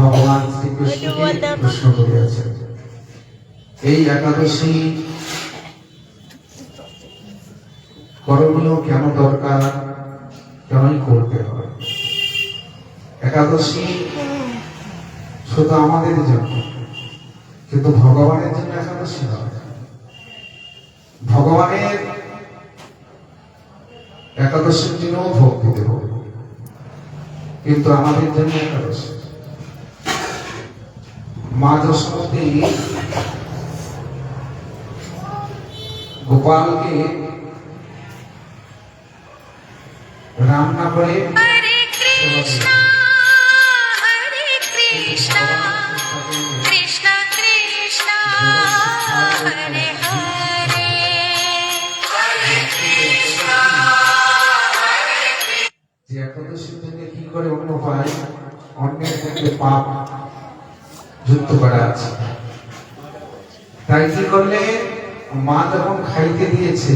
ভগবান শ্রীকৃষ্ণকে প্রশ্ন করিয়াছেন, এই একাদশী করণীয় কেন দরকার, কেনই করতে হয়? একাদশী শুধু আমাদের জন্য, কিন্তু ভগবানের জন্য একাদশী নয়। ভগবানের একাদশীর দিনও ভক্তি দেব, কিন্তু আমাদের জন্য একাদশী। মা যশোমতী গোপালকে রান্না করে যে একাদশীর জন্য কি করে অন্য পায়, অন্যের মধ্যে পাপ যুক্ত করা আছে। তাই কি করলে, মা যখন খাইতে দিয়েছে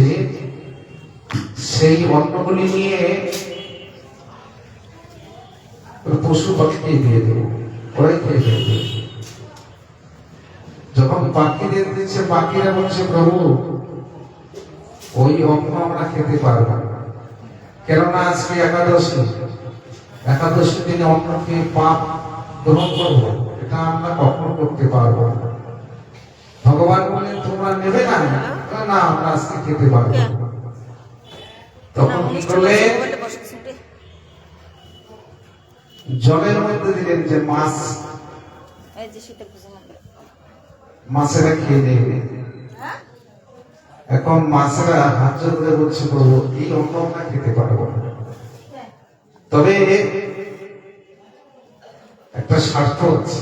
সেই অন্নগুলি নিয়ে পশু পাখিকে দিয়ে দেবো, ওরাই খেয়ে ফেলবে। যখন পাখিদের দিচ্ছে, পাখিরা বলছে প্রভু ওই অন্ন আমরা খেতে পারবো না, কেননা আজকে একাদশী, একাদশীর দিনে অন্নকে পাপ গ্রহণ করবো, এটা আমরা কখনো করতে পারবো না। ভগবান বলেন তোমরা নেবে না, না আমরা আজকে খেতে পারবো না। তখন কি করলে, জলের মধ্যে দিলেন যে মাছ, মাছেরা খেয়ে নেবে। এখন মাছেরা হাত জোর করে বলছে প্রভু এই অন্ন আমরা খেতে পারবো না, তবে একটা স্বার্থ আছে,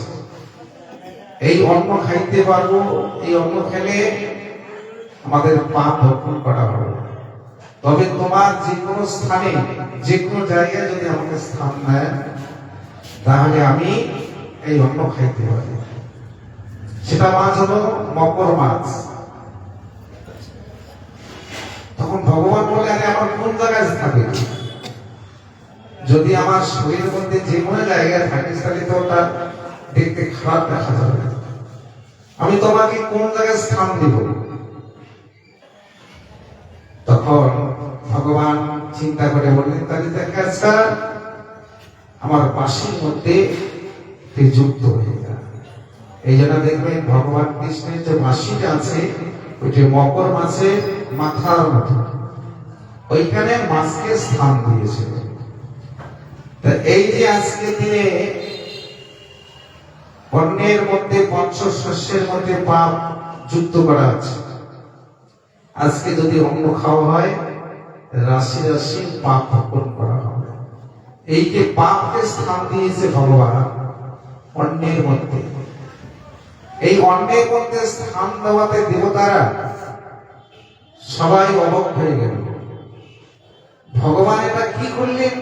এই অন্ন খাইতে পারবো, এই অন্ন খেলে আমাদের পাপ ভক্ষণ করা হবে। তবে তোমার যে কোনো স্থানে, যে কোনো জায়গায় যদি আমাকে স্থান নেয়, তাহলে আমি এই অন্ন খাইতে পারি। সেটা মাছ হলো মকর মাছ। তখন ভগবান বলে, আরে আমার কোন জায়গায় থাকে, যদি আমার শরীরের মধ্যে যে কোনো জায়গায় থাকে তাহলে তো ওটা দেখতে খারাপ দেখা যাবে, আমি তোমাকে কোন জায়গায় স্থান দিব? তখন ভগবান চিন্তা করে বললেন, তাহলে দেখা যাচ্ছে আমার বাঁশির মধ্যে যুক্ত হয়ে যায়। এই জন্য দেখবেন ভগবান কৃষ্ণের যে বাঁশিটা আছে, ওইটি মকর মাছের মাথার মতো, ওইখানে মাছকে স্থান দিয়েছে। এই যে আজকে দিনে অন্যের মধ্যে পঞ্চশস্যের মধ্যে পাপ যুক্ত করা আছে, আজকে যদি অন্ন খাওয়া হয়, রাশি রাশি পাপ ভক্ষণ করা হবে। এই যে পাপকে স্থান দিয়েছে ভগবান অন্যের মধ্যে, এই অন্যের মধ্যে স্থান দেওয়াতে দেবতারা সবাই অবাক হয়ে গেল। ভগবান এটা কি করলেন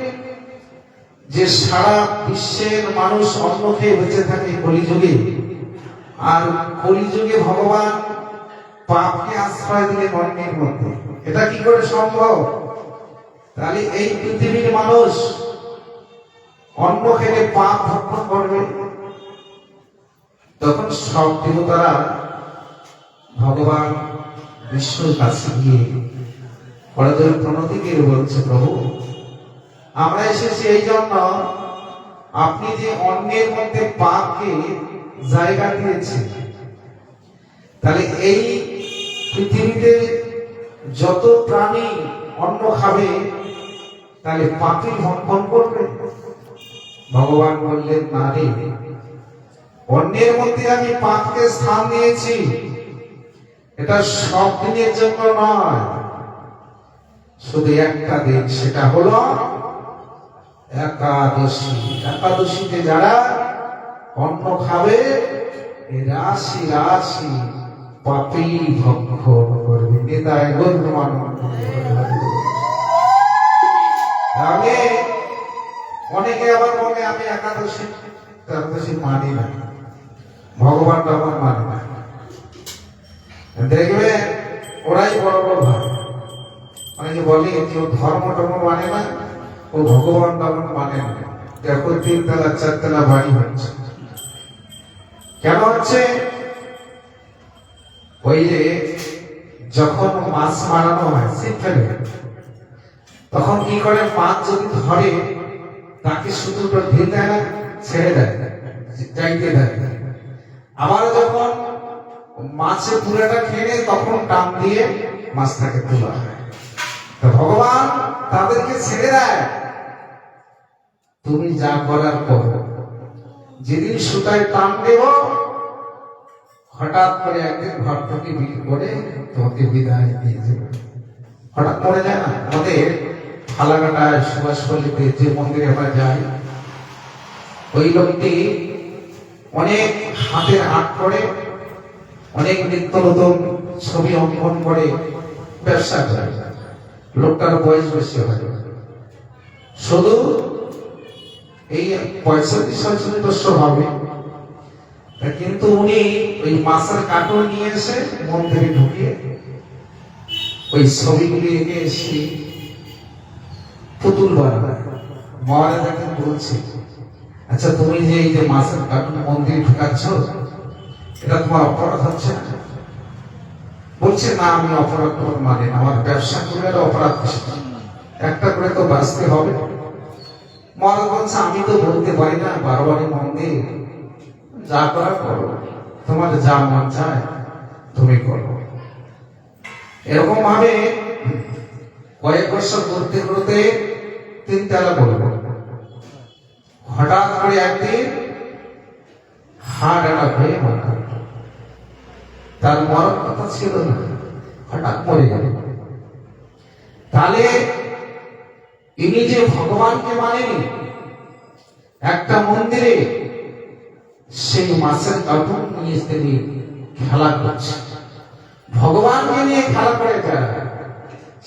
যে সারা বিশ্বের মানুষ অন্ন খেয়ে বেঁচে থাকে কলিযুগে, আর কলিযুগে ভগবান পাপকে আশ্রয় দিলেন অন্যের মধ্যে? এটা কি করে সম্ভব? তাহলে এই পৃথিবীর মানুষ অন্ন খেলে পাপ ভক্ষণ করবে। তখন সব দেবতারা ভগবান বিষ্ণুর কাছে গিয়ে বড়জোর প্রণতি দিয়ে বলছে, প্রভু আমরা এসেছি এই জন্য, আপনি যে অন্যের মধ্যে পাপকে জায়গা দিয়েছেন, তাহলে এই পৃথিবীতে যত প্রাণী অন্ন খাবে, তাহলে পাপি ভক্ষণ করবে? ভগবান বললেন, না রে, অন্যের মধ্যে আমি পাপকে স্থান দিয়েছি, এটা সব দিনের জন্য নয়, শুধু একটা দিন, সেটা হলো একাদশী। একাদশীতে যারা অন্ন খাবে, রাশি রাশি পাপী ভক্ষণ করবে। নেতায় গণ্যমান। তাহলে অনেকে আবার বলে আমি একাদশী মানি না, ভগবান বাবার মানে না। দেখবে ওরাই বড় বড় ভাই, অনেকে বলে যে ও ধর্ম টর্ম মানে না, ও ভগবান বাবার মানে না। দেখো 3 তলা 4 তলা বাড়ি হচ্ছে, কেন হচ্ছে? ওই যে যখন মাছ মারানো হয় ছিপ ফেলে, তখন কি করে, মাছ যদি ধরে তাকে শুধু ঢিল দেয় না, ছেড়ে দেয়, যাইতে দেয়। আবার যখন মাছের পুরাটা খেয়ে নেয়, তখন টান দিয়ে মাছটাকে তোলা হয়। তো ভগবান তাদেরকে ছেড়ে দেয়, তুমি যা করার করো। যেদিন সুতায় টান দেব, হঠাৎ করে একদিন ঘর থেকে বিক্রি করে তোমাকে বিদায় দিয়ে যাবে। হঠাৎ মরে যায় না? আমাদের ফালাকাটায় সুভাষপল্লীতে যে মন্দিরে আমরা যাই, ওই লোকটি অনেক হাতের আর্ট করে, অনেক নিত্য নতুন ছবি অঙ্কন করে ব্যবসা করে। লোকটার বয়স বেশি হয়, শুধু এই 65-66 হবে। কিন্তু উনি ওই মাছের কার্টুন নিয়ে এসে মন্দিরে ঢুকিয়ে ওই ছবিগুলি এঁকে এসে পুতুল বানায়। মহারাজাকে বলছে, আচ্ছা তুমি যে এই যে মাছের কার্টুন মন্দিরে ঢুকাচ্ছ, এটা তোমার অপরাধ হচ্ছে না? বলছে, না আমি অপরাধ তোমার মানে না, আমার ব্যবসা করে অপরাধ কিছু, একটা করে তো বাঁচতে হবে। মহারাজ বলছে, আমি তো বলতে পারি না, বারবারই মন্দির, যা করা করো, তোমার যা মন চায় তুমি করো। এরকম ভাবে কয়েক বছর করতে করতে 3 তলা বলবো, হঠাৎ করে একদিন হার্ট অ্যাটাক হয়ে মারা। তার মরার কথা ছিল না, হঠাৎ মরে গেল। তাহলে ইনি যে ভগবানকে মানেনি, একটা মন্দিরে সেই মাছের কার্টুন নিয়ে তিনি খেলা করছে, ভগবানকে নিয়ে খেলা করে যায়,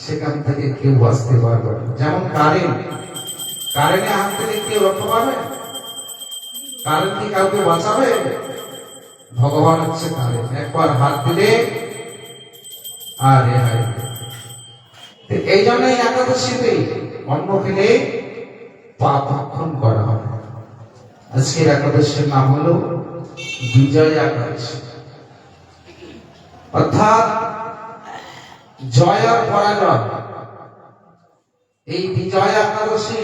সেখান থেকে কেউ বাঁচতে পারবে না। যেমন কারেন্টে হাত থেকে কেউ রক্ষা পাবে? কারেন্ট কি কাউকে বাঁচাবে? ভগবান হচ্ছে কারেন্ট, একবার হাত দিলে আর রেহাই। এই জন্যই একাদশীতে অন্ন খেলে পাপ ভক্ষণ করা হবে। আজকের একাদশীর নাম হলো বিজয় একাদশী, অর্থাৎ জয় আর পরাজয়। এই বিজয় একাদশী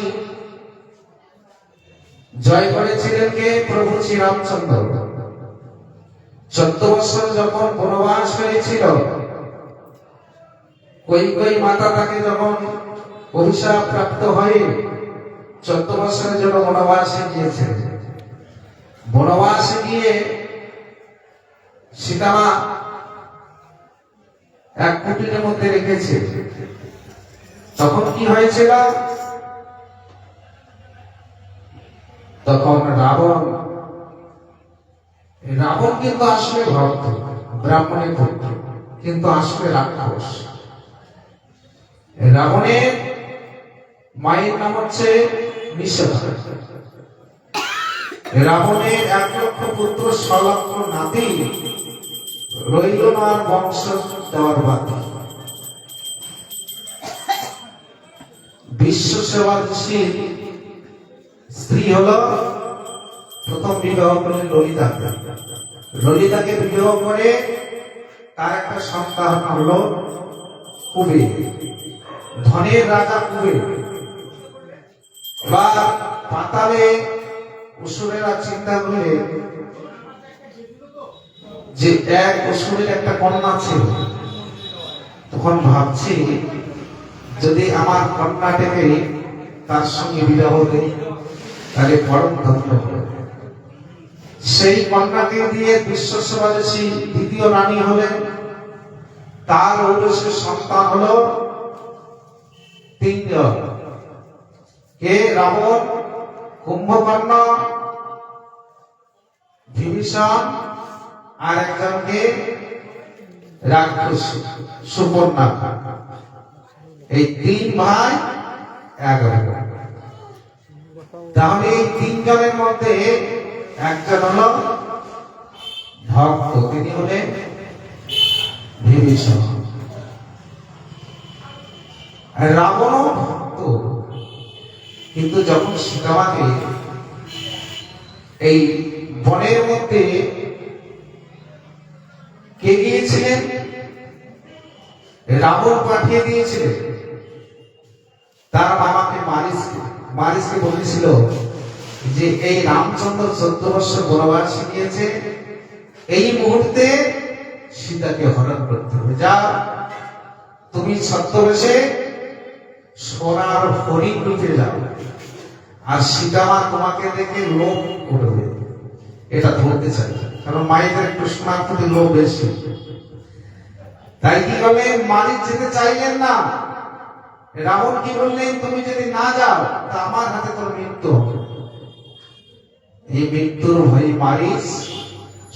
জয় করেছিলেন কে? প্রভু শ্রীরামচন্দ্র। 14 বছর যখন বনবাস হয়েছিল, কৈকেয়ী মাতা তাকে যখন অভিশাপ প্রাপ্ত হয়ে 14 বছরের জন্য বনবাসে গিয়েছে। বনবাসে গিয়ে সীতামা এক কুটিরের মধ্যে রেখেছে। তখন কি হয়েছিল? তখন রাবণ কিন্তু আসলে ভক্ত, ব্রাহ্মণের পুত্র, কিন্তু আসলে রাক্ষস। রাবণের মায়ের নাম হচ্ছে নিষেধা। রাবণের 1 লক্ষ পুত্র, 6 লক্ষ নাতি, রইল না আর বংশ দেওয়ার বাকি। বিশ্ব সেবা ঋষির স্ত্রী হলো, প্রথম বিবাহ করলেন ললিতাকে। ললিতাকে বিবাহ করে তার একটা সন্তান হলো কুবের, ধনের রাজা কুবের। বা পাতালে অসুরেরা চিন্তা করে যে এক অসুরের একটা কন্যা ছিল, তখন ভাবছি যদি আমার কন্যাটাকে তার সঙ্গে বিবাহ দেই তাহলে পরম ধন্য হবে। সেই কন্যাকে দিয়ে বিশ্বসেবাদেশী দ্বিতীয় রানী হলেন। তার ঔরসের সন্তান হলো 3 জন। কে? রাবণ, কুম্ভকর্ণ, বিভীষণ, আর একজনকে রাক্ষস সুবর্ণাখা। এই 3 ভাই 11। তাহলে এই 3 জনের মধ্যে একজন হলো ভক্ত, তিনি হলেন বিভীষণ। রাবণও ভক্ত, কিন্তু যখন সীতামাকে এই বনের মধ্যে কে গিয়েছিলেন? রাবণ পাঠিয়ে দিয়েছিলেন তার বাবাকে মারিসকে বলেছিল যে এই রামচন্দ্র 14 বছর বনবাস গিয়েছে, এই মুহূর্তে সীতাকে হরণ করতে হবে। যা তুমি ছদ্মবেশে সোনার হরিণ রূপে যাও, আর সীতামা তোমাকে দেখে লোভ করবে, এটা ধরতে চাই। কারণ মায়েদের একটু সোনার প্রতি লোভ বেশি। তাই কি করলেন? মারিচ যেতে চাইলেন না। রাবণ কি বললেন? তুমি যদি না যাও তা আমার হাতে তোর মৃত্যু হবে। এই মৃত্যুর ভয়ে মারিচ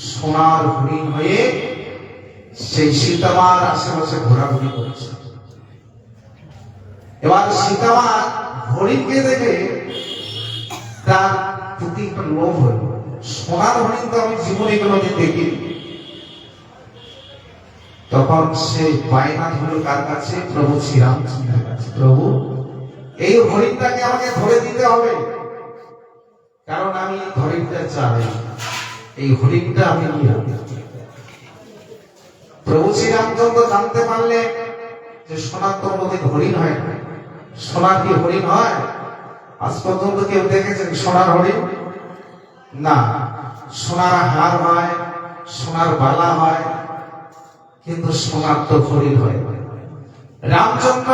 সোনার হরিণ হয়ে সেই সীতামার আশেপাশে ঘোরাঘুরি করেছে। এবার সীতামা হরিণকে দেখে তার প্রতি একটা লোভ হল। সোনার হরিণ তো আমি জীবনে কোনোদিন দেখিনি। তখন সে বায়না ধরল কার কাছে? প্রভু শ্রীরামচন্দ্রের কাছে। প্রভু, এই হরিণটাকে আমাকে ধরে দিতে হবে, কারণ আমি হরিণটা চাই, এই হরিণটা আমি নিয়ে আসবো। প্রভু শ্রীরামচন্দ্র জানতে পারলে যে সোনার তো কোনোদিন হরিণ হয় না। সোনার কি হরিণ হয়? আজ পর্যন্ত কেউ দেখেছেন সোনার হরিণ? না। সোনার হার হয়, সোনার বালা হয়, কিন্তু সোনার তো হরিণ হয়। রামচন্দ্র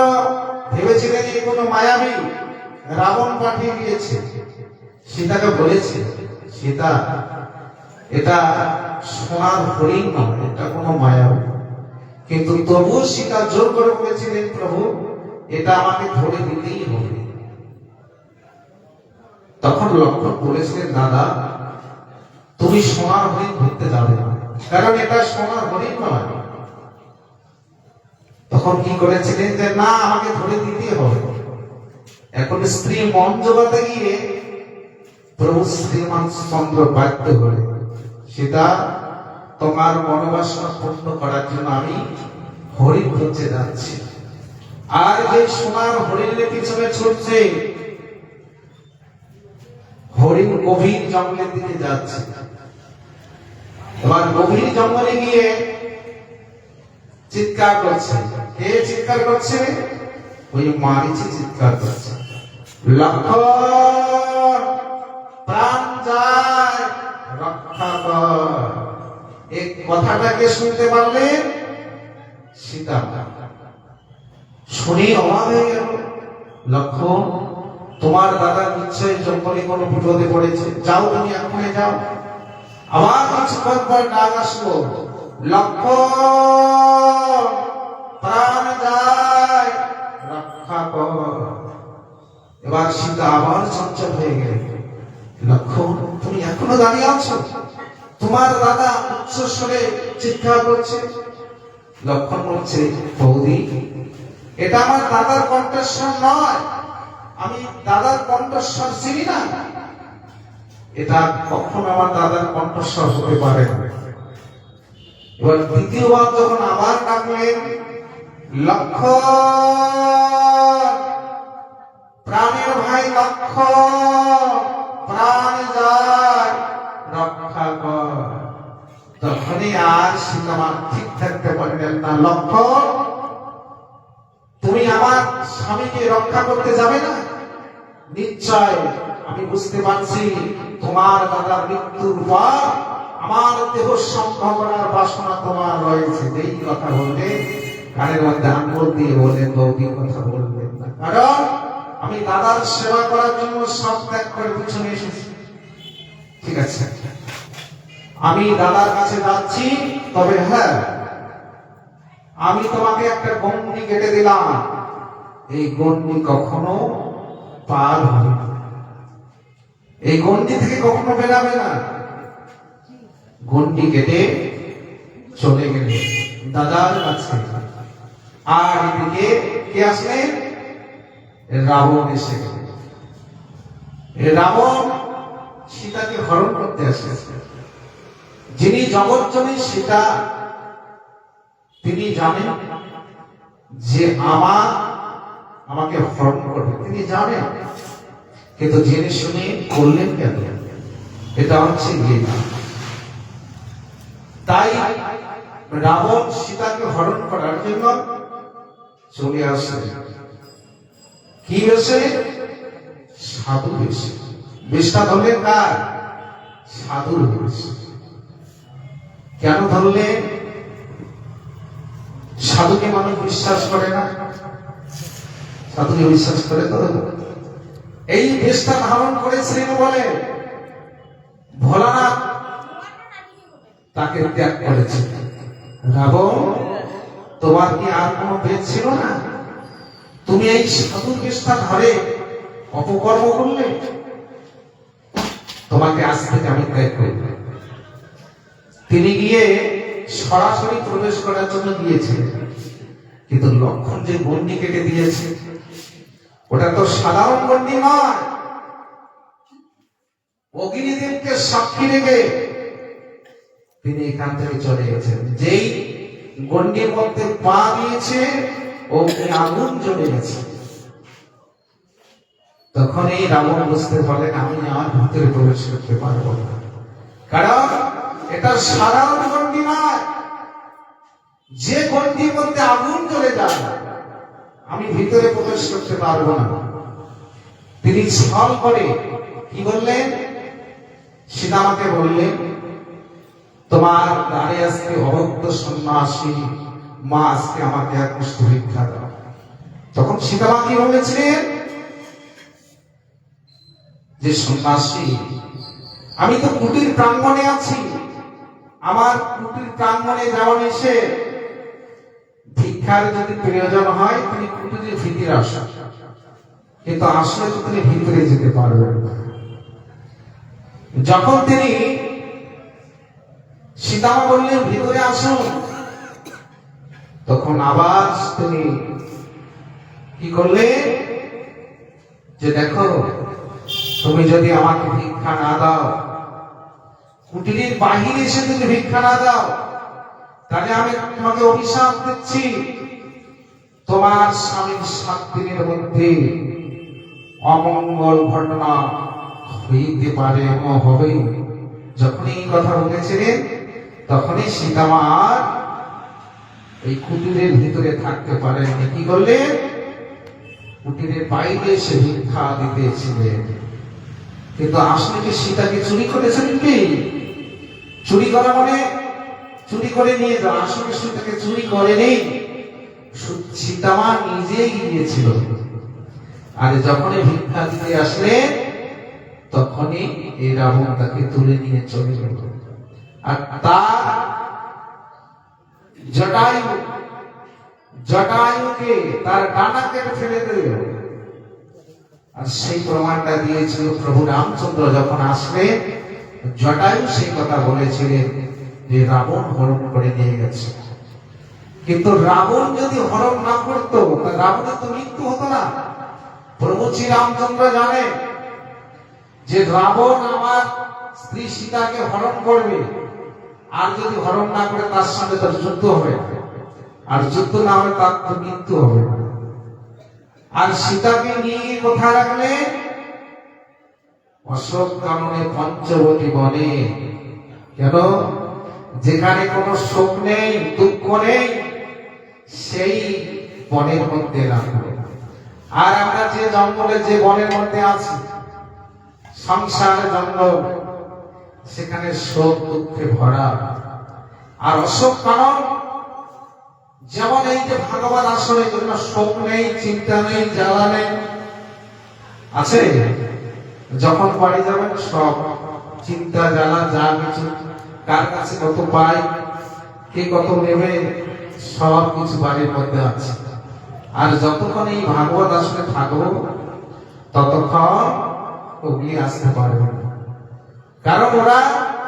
ভেবেছিলেন এই কোনো মায়াবী রাবণ পাঠিয়ে দিয়েছে। সীতাকে বলেছে, সীতা, এটা সোনার হরিণ নয়, এটা কোনো মায়াবী। কিন্তু তবু সীতা জোর করে বলেছিলেন, প্রভু, এটা আমাকে ধরে দিতেই হবে। তখন লক্ষ্মণ বলেছিলেন, দাদা, তুমি সোনার হরিণ ধরতে যাবে না, কারণ এটা সোনার হরিণ নয়। তখন কি করেছিলেন? যে না, আমাকে ধরে দিতেই হবে। এখন স্ত্রী মন জোগাতে গিয়ে প্রভু শ্রীরামচন্দ্র বাধ্য করে, সীতা, তোমার মনোবাসনা পূর্ণ করার জন্য আমি হরিণ ধরতে যাচ্ছি। আর যে সোনার হরিণের পিছনে ছুটছে, হরিণ গভীর জঙ্গলের দিকে যাচ্ছে। এবার গভীর জঙ্গলে গিয়ে চিৎকার করছে। কে চিৎকার করছে? ওই মারিচি চিৎকার করছে, লক্ষ্মণ, প্রাণ যায়, রক্ষা কর। এই কথাটাকে শুনতে পারলেন সীতা। শুনে অবাক হয়ে গেল। লক্ষ্মণ, তোমার দাদা নিশ্চয়ই জঙ্গলে কোনো বিপদে পড়েছে, যাও, তুমি এখনই যাও। আবার কিছুক্ষণ পর ডাক আসলো, লক্ষ্মণ, প্রাণ যায়, রক্ষা কর। এবার সীতা আবার চঞ্চল হয়ে গেল। লক্ষ্মণ, তুমি এখনো দাঁড়িয়ে আছো? তোমার দাদা উচ্চ স্বরে চিৎকার করছে। লক্ষ্মণ বলছে, বৌদি, এটা আমার দাদার কণ্ঠস্বর নয়, আমি দাদার কণ্ঠস্বর চিনি না, এটা কখনো আমার দাদার কণ্ঠস্বর হতে পারে না। এবার দ্বিতীয়বার যখন আবার ডাকলেন, লক্ষ্মণ, প্রাণের ভাই লক্ষ্মণ, প্রাণ যায়, রক্ষা কর। তখনই আর সীতামা ঠিক থাকতে পারলেন না। লক্ষ্মণ, তুমি আমার স্বামীকে রক্ষা করতে যাবে না? নিশ্চয়, আমি বুঝতে পারছি তোমার দাদার মৃত্যুর পর আমার দেহ সংগ্রহ করার বাসনা তোমার রয়েছে। এই কথা বললে কানের মধ্যে আঙ্গুল দিয়ে বললেন, বৌদি কথা বলবেন না, কারণ আমি দাদার সেবা করার জন্য সব ত্যাগ করে পিছনে এসেছি। ঠিক আছে, আমি দাদার কাছে যাচ্ছি, তবে হ্যাঁ, আমি তোমাকে একটা গণ্ডি কেটে দিলাম, এই গণ্ডি কখনো পার হবে না, এই গণ্ডি থেকে কখনো বেরাবে না। গণ্ডি কেটে চলে গেলে দাদার কাছে। আর এদিকে কে আসলেন? রাবণ এসে গেলেন। রাবণ সীতাকে হরণ করতে আসলেন। যিনি জগৎজননী সীতা, তিনি জানেন যে আমাকে হরণ করবে, তিনি জানেন, কিন্তু জেনে শুনে করলেন কেন? এটা হচ্ছে লীলা। তাই রাবণ সীতাকে হরণ করার জন্য চলে আসে কি বেশে? সাধু বেশে। বেশটা ধরলেন কার? সাধুর বেশ। কেন ধরলেন? সাধুকে মানুষ বিশ্বাস করে না, সাধুকে বিশ্বাস করে তো। এই বেশটা ধারণ করেছিলেন বলে ভোলানাথ তাকে ত্যাগ করেছে। রাবণ, তোমার কি আর কোনো বেদ ছিল না? তুমি এই সাধুর বেশটা ধরে অপকর্ম করলে, তোমাকে আজ থেকে আমি ত্যাগ করি। তিনি গিয়ে সরাসরি প্রবেশ করার জন্য গিয়েছিলেন, কিন্তু লক্ষণ যে গণ্ডি কেটে দিয়েছে ওটা তো সাধারণ গণ্ডি নয়। অগ্নিদেবকে সাক্ষী রেখে তিনি এখান থেকে চলে গেছেন। যেই গণ্ডির মধ্যে পা দিয়েছে অগ্নি আগুন জ্বলে গেছে। তখন এই রাবণ বুঝতে পারলেন আমি আর ভিতরে প্রবেশ করতে পারবো না, কারণ এটা সাধারণ গণ্ডি নয়। যে গণ্ডির মধ্যে আগুন জ্বলে যায় আমি ভিতরে প্রবেশ করতে পারবো না। তিনি ছল করে কি বললেন? সীতামাকে বললেন, তোমার দ্বারে আজকে অভক্ত সন্ন্যাসী মা আজকে আমাকে এক মুষ্ঠ ভিক্ষা দাও। তখন সীতামা কি বলেছিলেন? যে সন্ন্যাসী, আমি তো কুটির প্রাঙ্গণে আছি, আমার কুটির প্রাঙ্গণে যাওয়া নিষেধ। ভিক্ষার যদি প্রয়োজন হয় তুমি কুটিরের ভিতরে আসো, কিন্তু আসলে তো তুমি ভিতরে যেতে পারবেন না। যখন তিনি সীতামা বললেন ভিতরে আসুন, তখন আবার তিনি কি করলেন? যে দেখো, তুমি যদি আমাকে ভিক্ষা না দাও, কুটিরের বাহিরে এসে যদি ভিক্ষা না দাও, তাহলে আমি তোমাকে অভিশাপ দিচ্ছি, তোমার স্বামীর 7 দিনের মধ্যে অমঙ্গল ঘটনা হইতে পারে এবং হবেই। যখন এই কথা বলেছিলেন তখনই সীতামা আর এই কুটিরের ভিতরে থাকতে পারেননি। কি করলেন? কুটিরের বাইরে এসে ভিক্ষা দিতেছিলেন। কিন্তু আসলে কি সীতাকে চুরি করেছিলেন? কি চুরি করা মানে চুরি করে নিয়ে যাওয়া? আসলে সীতাকে চুরি করেনি, সীতামা নিজেই গিয়েছিল। আর যখনই ভিক্ষা দিতে আসলেন তখনই এই রাবণ তাকে তুলে নিয়ে চলে গেল। আর তার জটায়ুকে তার ডানাকে ফেলে দিল। আর সেই প্রমাণটা দিয়েছিল প্রভু রামচন্দ্র যখন আসলেন। জটায়ু সেই কথা বলেছিলেন যে রাবণ হরণ করে নিয়ে গেছে। কিন্তু রাবণ যদি হরণ না করতো তাহলে রাবণের তো মৃত্যু হতো না। প্রভু শ্রী রামচন্দ্র জানে যে রাবণ আমার স্ত্রী সীতাকে হরণ করবে, আর যদি হরণ না করে তার সঙ্গে তার যুদ্ধ হবে, আর যুদ্ধ না হলে তার তো মৃত্যু হবে। আর সীতাকে নিয়ে কোথায় রাখলেন? অশোক কাননে পঞ্চবতী বনে। কেন? যেখানে কোনো শোক নেই, দুঃখ নেই, সেই বনের মধ্যে রাখলেন। আর আমরা যে জঙ্গলে, যে বনের মধ্যে আছি, সংসার জঙ্গল, সেখানে শোক দুঃখে ভরা। আর অশোক কানন যেমন এই যে ভাগবত আসলে জন্য শোক নেই, চিন্তা নেই, জ্বালা নেই, আছে। যখন বাড়ি যাবেন সব চিন্তা জ্বালা যা কিছু, কার কাছে কত পাই, কে কত নেবে, সব কিছু বাড়ির মধ্যে আছে। আর যতক্ষণ এই ভাগবত আসলে থাকবো ততক্ষণ ওগুলি আসতে পারবে না, কারণ ওরা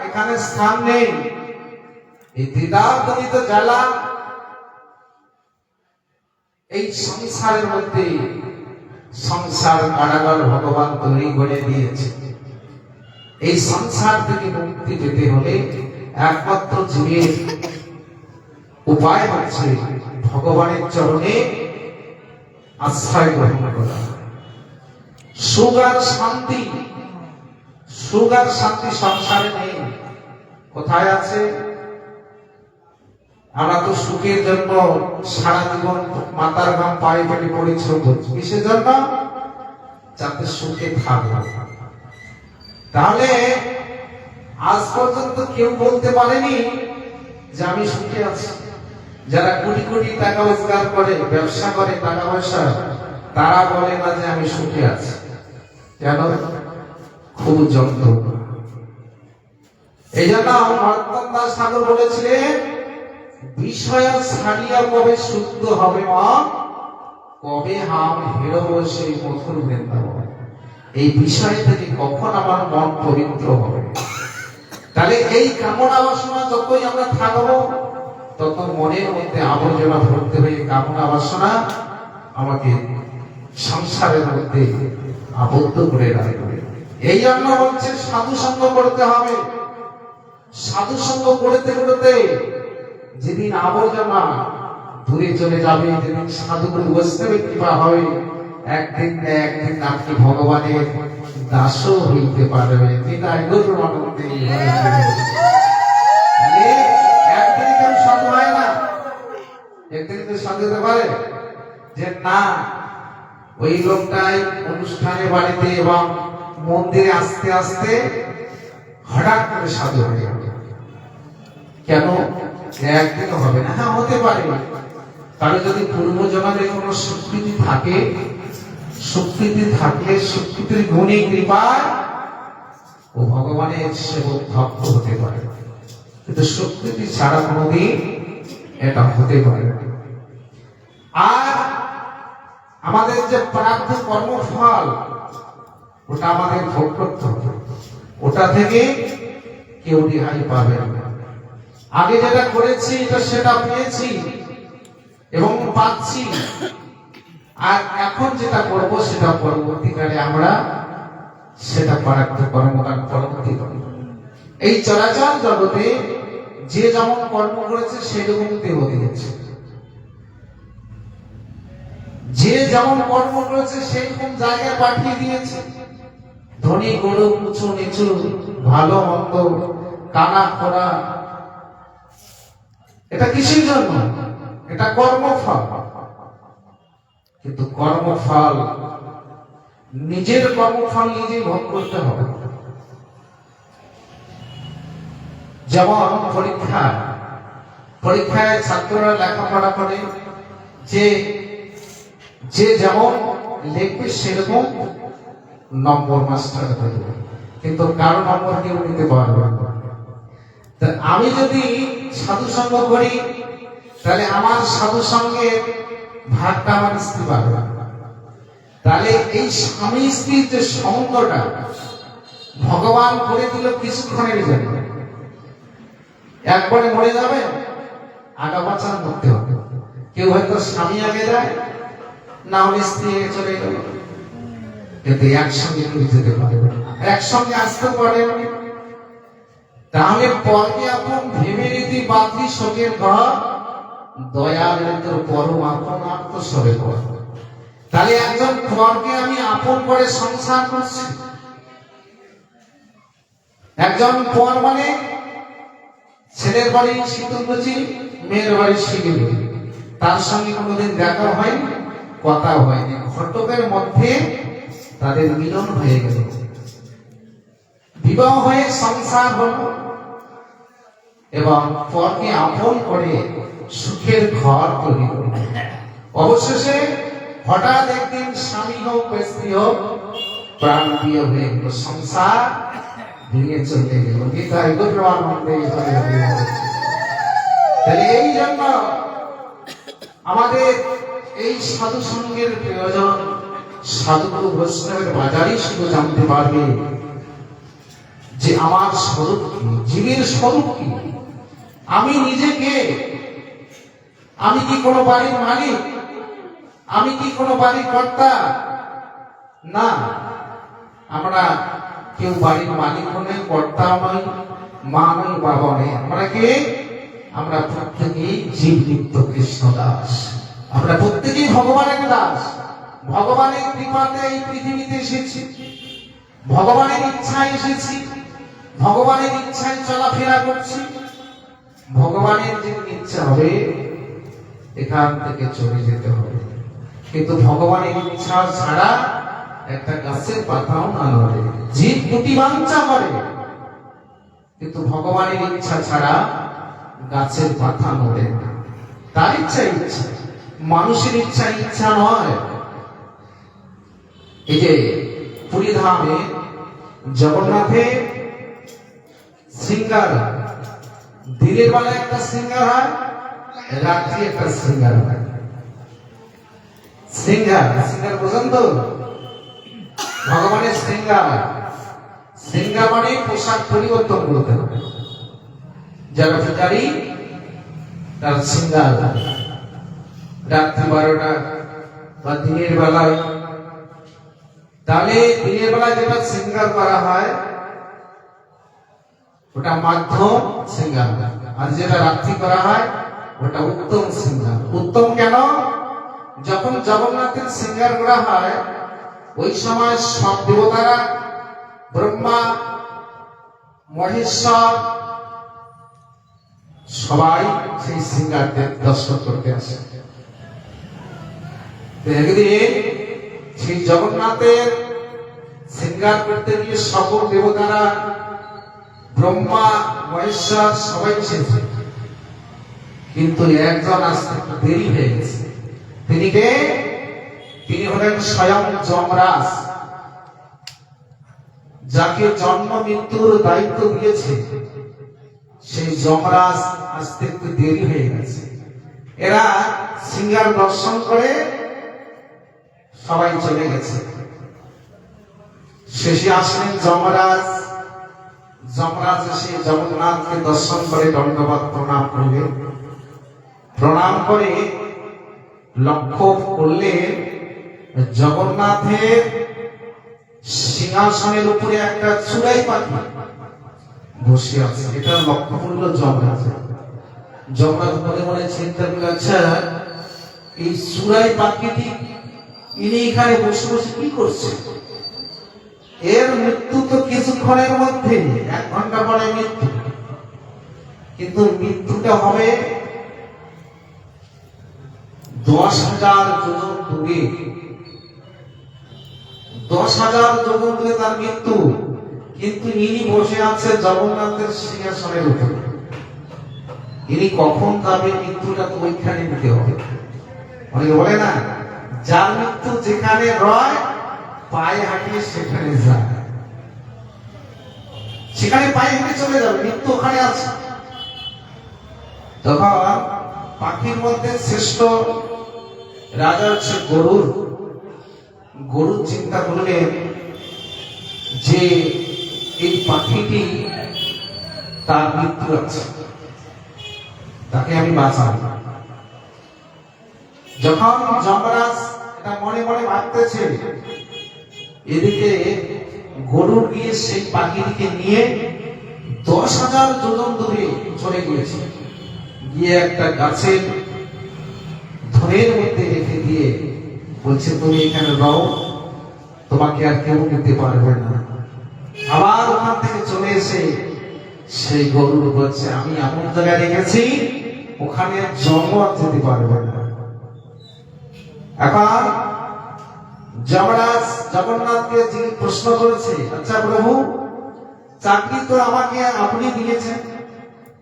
এখানে স্থান নেই। এই দ্বিধাজনিত জ্বালা এই সংসারের মধ্যে, সংসার কারাগার ভগবান তৈরি করে দিয়েছে। এই সংসার থেকে মুক্তি পেতে হলে একমাত্র জীবের উপায় হচ্ছে ভগবানের চরণে আশ্রয় গ্রহণ করা। সুখ আর শান্তি, সুখ আর শান্তি সংসারে নেই। কোথায় আছে? আমরা তো সুখের জন্য সারা জীবন মাতার ঘাম পায়ে পেটে পরিশ্রম করছি, কিসের জন্য? যাতে সুখে থাকবো। তাহলে আজ পর্যন্ত কেউ বলতে পারেনি যে আমি সুখে আছি। যারা কোটি কোটি টাকা রোজগার করে, ব্যবসা করে, টাকা পয়সা, তারা বলে না যে আমি সুখে আছি। কেন? খুব যন্ত্রণা। এই জন্য মার্তণ্ড দাস ঠাকুর বলেছিলেন, বিষয় ছাড়িয়া কবে শুদ্ধ হবে মা, কবে হাম হেরব সেই মধুর বৃন্দাবন। এই বিষয় থেকে কখন আমার মন পবিত্র হবে? তাহলে এই কামনা বাসনা যতই আমরা থাকবো, তত মনের মধ্যে আবর্জনা ভরতে হয়ে কামনা বাসনা আমাকে সংসারের মধ্যে আবদ্ধ করে রাখবে। এই জন্য হচ্ছে সাধু সঙ্গ করতে হবে। সাধু সঙ্গ করতে করতে যেদিন আবর্জনা দূরে চলে যাবে, যেদিন সাধুগুরু বৈষ্ণবের কৃপা হবে, একদিন না একদিন আপনি ভগবানের দাসও হইতে পারবেন। একদিন কেউ সাধু হয় না, একদিন তো সাধু হতে পারে যে না ওই লোকটাই অনুষ্ঠানে বাড়িতে এবং মন্দিরে আস্তে আস্তে হঠাৎ করে সাধু হয়ে যাবে। কেন? একদিন হবে না। হ্যাঁ, হতে পারে। কারণ যদি পূর্বজন্মের কোন স্বীকৃতি থাকে, স্বীকৃতি থাকলে স্বীকৃতির গুণী কৃপায় ও ভগবানের সেবক ভক্ত হতে পারে, কিন্তু স্বীকৃতি ছাড়া কোনোদিন এটা হতে পারে। আর আমাদের যে প্রাপ্ত কর্মফল, ওটা আমাদের ভোগ করতে হবে। ওটা থেকে কেউ রেহাই পাবে না। আগে যেটা করেছি এটা সেটা পেয়েছি এবং পাচ্ছি, আর এখন যেটা করব সেটা পরবর্তীকালে আমরা সেটা প্রাপ্ত কর্মকাণ্ড পরবর্তী করব। এই চরাচর জগতে যে যেমন কর্ম করেছে সেরকম দেহ দিয়েছে, যে যেমন কর্ম করেছে সেরকম জায়গায় পাঠিয়ে দিয়েছে। ধনী গরিব, উঁচু নিচু, ভালো মন্দ, কানা খোরা, এটা কিসের জন্য? এটা কর্মফল। কিন্তু কর্মফল, নিজের কর্মফল নিজে ভোগ করতে হবে। যেমন পরীক্ষায় ছাত্ররা লেখাপড়া করে, যে যেমন লিখবে সেরকম নম্বর মাস্টার দেবে, কিন্তু কারো নম্বর কেউ নিতে পারবে না। আমি যদি সাধু সঙ্গ করি, তাহলে আমার সাধু সঙ্গের ভাগটা আমার স্ত্রী পাবে। তাহলে এই স্বামী স্ত্রীর যে সঙ্গটা ভগবান করে দিল কিছুক্ষণের জন্য, একবারে মরে যাবে, আগা পাচার করতে হবে। কেউ হয়তো স্বামী আগে যায়, না হলে স্ত্রী চলে গেল, কিন্তু একসঙ্গে কেউ যেতে পারবে, একসঙ্গে আসতে পারে। তাহলে পরকে আপন ভেবে রীতি বাতি শোকের ঘর, দয়াল তোর পরম আপন আত্মস্বরে পর। তাহলে একজন পরকে আমি আপন করে সংসার করছি। একজন পর মানে ছেলের বাড়ি শীতলকুচি, মেয়ের বাড়ি শিলিগুড়ি, তার সঙ্গে কোনোদিন দেখা হয়নি, কথা হয়নি, ঘটকের মধ্যে তাদের মিলন হয়ে গেল, বিবাহ হয়ে সংসার হল, এবং পরকে আপন করে সুখের ঘর তৈরি করল। অবশেষে হঠাৎ একদিন স্বামী হোক স্ত্রী হোক প্রাণ প্রিয় হয়ে গেল, সংসার ভেঙে চলে গেল। গীতায় তাহলে এই জন্য আমাদের এই সাধু সঙ্গের প্রয়োজন। সাধুগুরু বৈষ্ণবের বাজারই শুধু জানতে পারবে যে আমার স্বরূপ কি, জীবের স্বরূপ কি, আমি নিজেকে, আমি কি কোনো বাড়ির মালিক, আমি কি কোনো বাড়ির কর্তা? না, আমরা কেউ বাড়ির মালিক নই, কর্তা নই, মা নই, বাবা নই। আমরা কে? আমরা প্রত্যেকেই জীবলিপ্ত কৃষ্ণ দাস। আমরা প্রত্যেকেই ভগবানের দাস। ভগবানের কৃপাতে এই পৃথিবীতে এসেছি, ভগবানের ইচ্ছায় এসেছি, ভগবানের ইচ্ছায় চলাফেরা করছি। ভগবানের যে ইচ্ছা হবে এখান থেকে চলে যেতে হবে, কিন্তু ভগবানের ইচ্ছা ছাড়া একটা গাছের পাতাও না নড়ে। জীব দুটি বাঞ্ছা করে, কিন্তু ভগবানের ইচ্ছা ছাড়া গাছের পাতা নড়ে না। তার ইচ্ছা ইচ্ছা, মানুষের ইচ্ছা ইচ্ছা নয়। এই যে পুরী ধামে জগন্নাথে সিঙ্গার, দিনের বেলা একটা সিঙ্গার হয়, রাত্রি একটা সিঙ্গার হয়। সিঙ্গার সিঙ্গার বোঝেন তো? ভগবানের সিঙ্গার, সিঙ্গার মানে পোশাক পরিবর্তন করতে হবে। যারা ভিখারি তার সিঙ্গার রাত্রি 12টা বা দিনের বেলায়। তাহলে দিনের বেলায় যেটা সিঙ্গার করা হয় ওটা মাধ্যম সিঙ্গার, আর যেটা রাত্রি করা হয় ওটা উত্তম সিঙ্গার। উত্তম কেন? যখন জগন্নাথের সিঙ্গার করা হয় ওই সময় সব দেবতারা, ব্রহ্মা, মহেশ্বর সবাই সেই সিঙ্গারকে দর্শন করতে আসে। একদিন সেই জগন্নাথের সিঙ্গার করতে গিয়ে সকল দেবতারা, ব্রহ্মা, মহেশ্বর সবাই এসেছে, কিন্তু একজন আসতে একটু দেরি হয়ে গেছে। তিনি কে? তিনি হলেন স্বয়ং যমরাজ, যাকে জন্ম মৃত্যুর দায়িত্ব দিয়েছে সেই যমরাজ আসতে একটু দেরি হয়ে গেছে। এরা সিঙ্গার দর্শন করে সবাই চলে গেছে। শেষে আসলেন যমরাজ। যমরাজ এসে জগন্নাথকে দর্শন করে দণ্ডবত প্রণাম করলেন। প্রণাম করে লক্ষ্য করলেন জগন্নাথের সিংহাসনের উপরে একটা চুড়াই পাখি বসে আছে। এটা লক্ষ্য করল যমরাজ। যমরাজ মনে মনে চিন্তা করল, আচ্ছা এই চুড়াই পাখিটি ইনি এখানে বসে বসে কি করছে? এর মৃত্যু তো কিছুক্ষণের মধ্যে, 1 ঘন্টা পরে মৃত্যু, কিন্তু মৃত্যুটা হবে 10,000 যোজন দূরে। 10,000 যোজন দূরে তার মৃত্যু, কিন্তু ইনি বসে আছে জগন্নাথের সিংহাসনের উপরে। ইনি কখন যাবে? মৃত্যুটা তো ওইখানে নিতে হবে। অনেকে বলে না, যার মৃত্যু যেখানে রয় পায়ে হাঁটিয়ে সেখানে যায়, সেখানে পায়ে হেঁটে চলে যাবে, মৃত্যু ওখানে আছে। তখন পাখির মধ্যে শ্রেষ্ঠ রাজা হচ্ছে গরুর। গরুর চিন্তা করলেন যে এই পাখিটি তার মৃত্যু আছে, তাকে আমি বাঁচাবো। যখন যমরাজ এটা মনে মনে ভাবতেছে, এদিকে গরু গিয়ে সেই পাখিটিকে নিয়ে 10,000 যোজন দূরে চলে গিয়েছে। গিয়ে একটা গাছের ধনের মধ্যে রেখে দিয়ে বলছে, তুমি এখানে রও, তোমাকে আর কেউ নিতে পারবে না। আবার ওখান থেকে চলে এসে সেই গরুর বলছে, আমি এমন জায়গায় রেখেছি ওখানে জন্ম যেতে পারবে না। এখন যমরাজ জগন্নাথকে যিনি প্রশ্ন করেছে, আচ্ছা প্রভু, চাকরি তো আমাকে আপনি দিয়েছেন,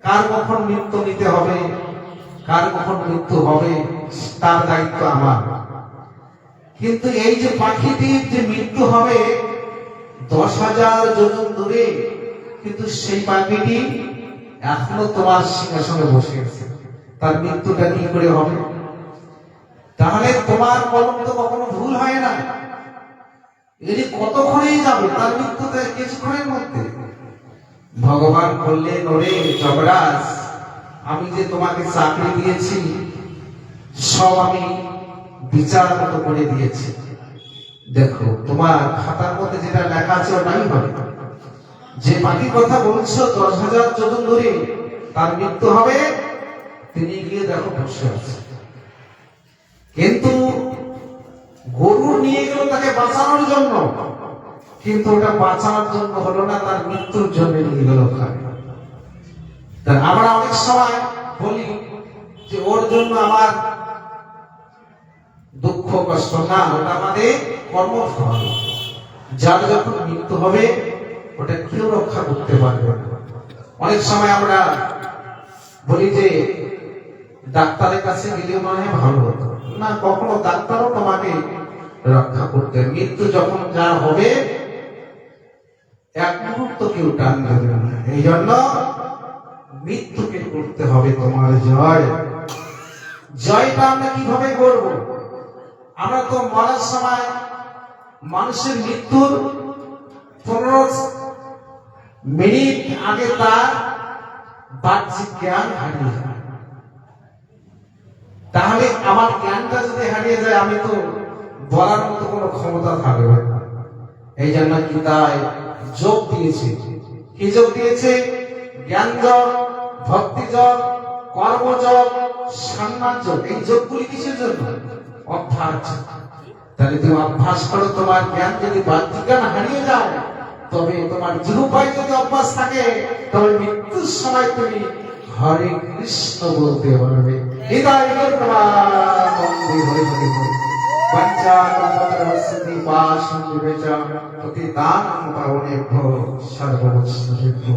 কার কখন মৃত্যু নিতে হবে, কার কখন মৃত্যু হবে তার দায়িত্ব আমার, কিন্তু এই যে পাখিটির যে মৃত্যু হবে 10,000 যোজন দূরে, কিন্তু সেই পাখিটি এখনো তোমার সিংহাসনে বসে আছে, তার মৃত্যুটা কি করে হবে? তাহলে তোমার কলম তো কখনো ভুল হয় না, এটি কতক্ষণেই যাবে, তার মৃত্যুতে কিছুক্ষণের মধ্যে। ভগবান বললেন, ওরে যমরাজ, আমি যে তোমাকে চাকরি দিয়েছি সব আমি বিচার মতো করে দিয়েছি। দেখো তোমার খাতার মধ্যে যেটা লেখা আছে ওটাই হবে। যে পাখির কথা বলছো 10,000 যোজন দূরে তার মৃত্যু হবে, তিনি গিয়ে দেখো বসে আছে। কিন্তু গরু নিয়ে গেল তাকে বাঁচানোর জন্য, কিন্তু ওটা বাঁচানোর জন্য হলো না, তার মৃত্যুর জন্য নিয়ে গেল। তা আমরা অনেক সময় বলি যে ওর জন্য আমার দুঃখ কষ্ট না, ওটা আমাদের কর্মফল। যার যখন মৃত্যু হবে ওটা কেউ রক্ষা করতে পারবে না। অনেক সময় আমরা বলি যে ডাক্তারের কাছে গেলে মনে হয় ভালো হতো না, কখনো ডাক্তারও তোমাকে রক্ষা করতে, মৃত্যু যখন যা হবে এক মুহূর্ত কেউ টান দেবে না। এই জন্য মৃত্যুকে করতে হবে তোমার জয়। জয়টা আমরা কিভাবে করব? আমরা তো মরার সময় মানুষের মৃত্যুর 15 মিনিট আগে তার বাহ্যিক জ্ঞান হারিয়ে যায়। তাহলে আমার জ্ঞানটা যদি হারিয়ে যায় আমি তো বলার মতো কোনো ক্ষমতা থাকবে না। এই জন্য কি তাই যোগ দিয়েছে। কি যোগ দিয়েছে? জ্ঞান যোগ, ভক্তি যোগ, কর্মযোগ, সম্মান যোগ। এই যোগগুলি কিসের জন্য? অভ্যাস। তাহলে তুমি অভ্যাস করো, তোমার জ্ঞান যদি বাহ্যিক জ্ঞান হারিয়ে যায়, তবে তোমার জিহ্বায় যদি অভ্যাস থাকে, তবে মৃত্যুর সময় তুমি হরে কৃষ্ণ বলতে পারবে। হৃদয় তোমার মন্দির হরে হরে হরে পঞ্চাকল্পতরুঃ পাশং বিবেচা পতিতানাং পাবনেভ্যো সর্ববৎসরেভ্যো।